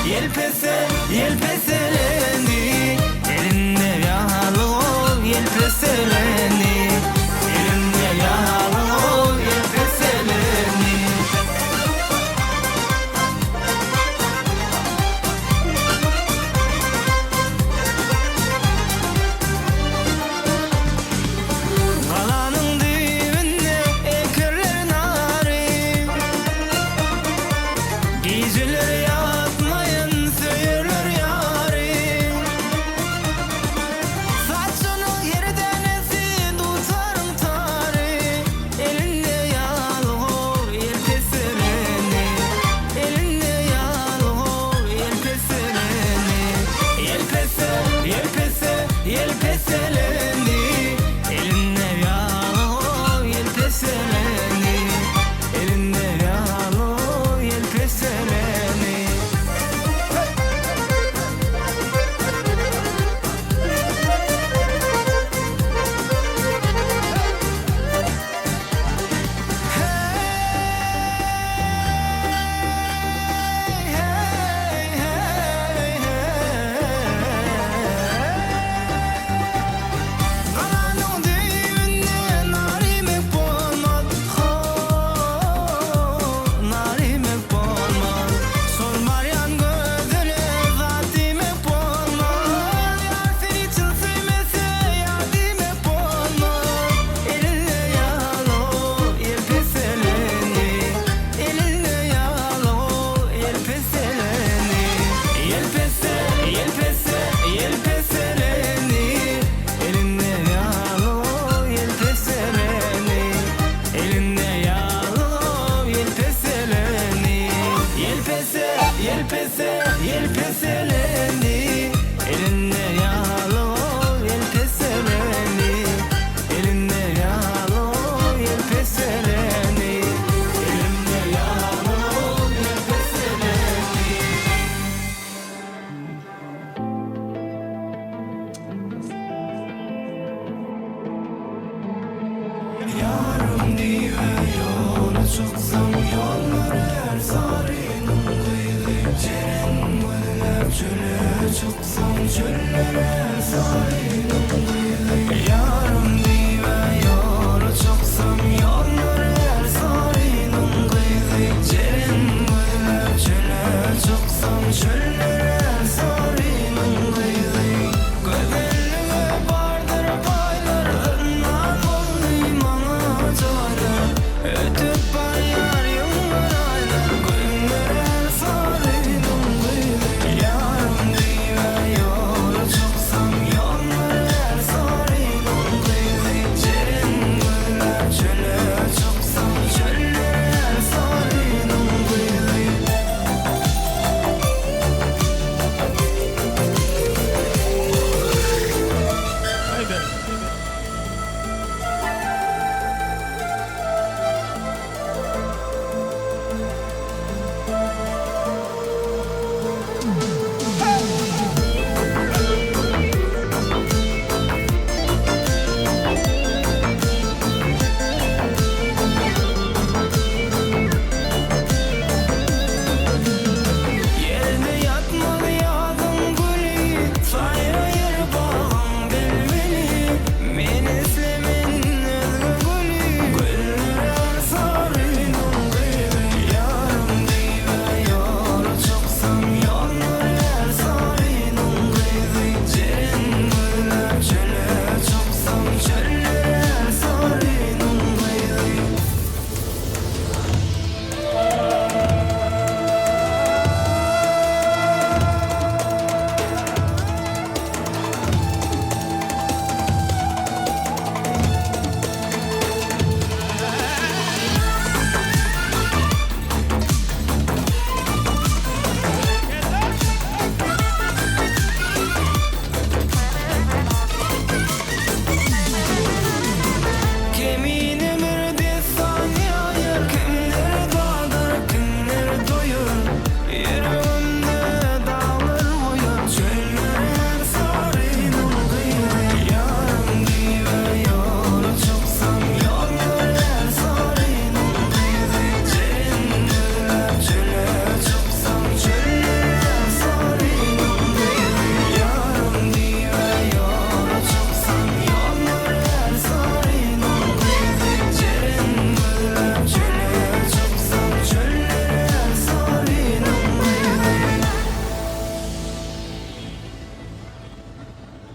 Yelpese, yelpeselendi, elinde yağlı yelpeselendi, elinde yağlı yelpeselendi. Kalanın düğünde ekerler nari, geceleri yatmayın söyürler yari. Saçını yerden ezin tutarım tari, elinde yağlı yelpeselendi, elinde yağlı yelpeselendi. Yelpese, yelpese, yelpeselendi, elinde yağlı yelpeselendi, elinde yağlı yelpeselendi. Kalanın düğünde narimek bolmaz, narimek bolmaz. Sormayan gözüne zatimek bolmaz. Yar seni için sevmese yardimek bolmaz. Elinde yağlı yelpeselendi, elinde yağlı yelpeselendi. Yelpese, yelpese, yelpeselendi, elinde yağlı yelpeselendi, elinde yağlı yelpeselendi. Yelpese, yelpese, yelpeselendi, elinde yağlı yelpeselendi, elinde yağlı yelpeselendi, elinde yağlı yelpeselendi. Yarım diye yola çıksam yolları her sarının kıydı Ceren güller çöle çıksam çöllere her sarının kıydı. Yarım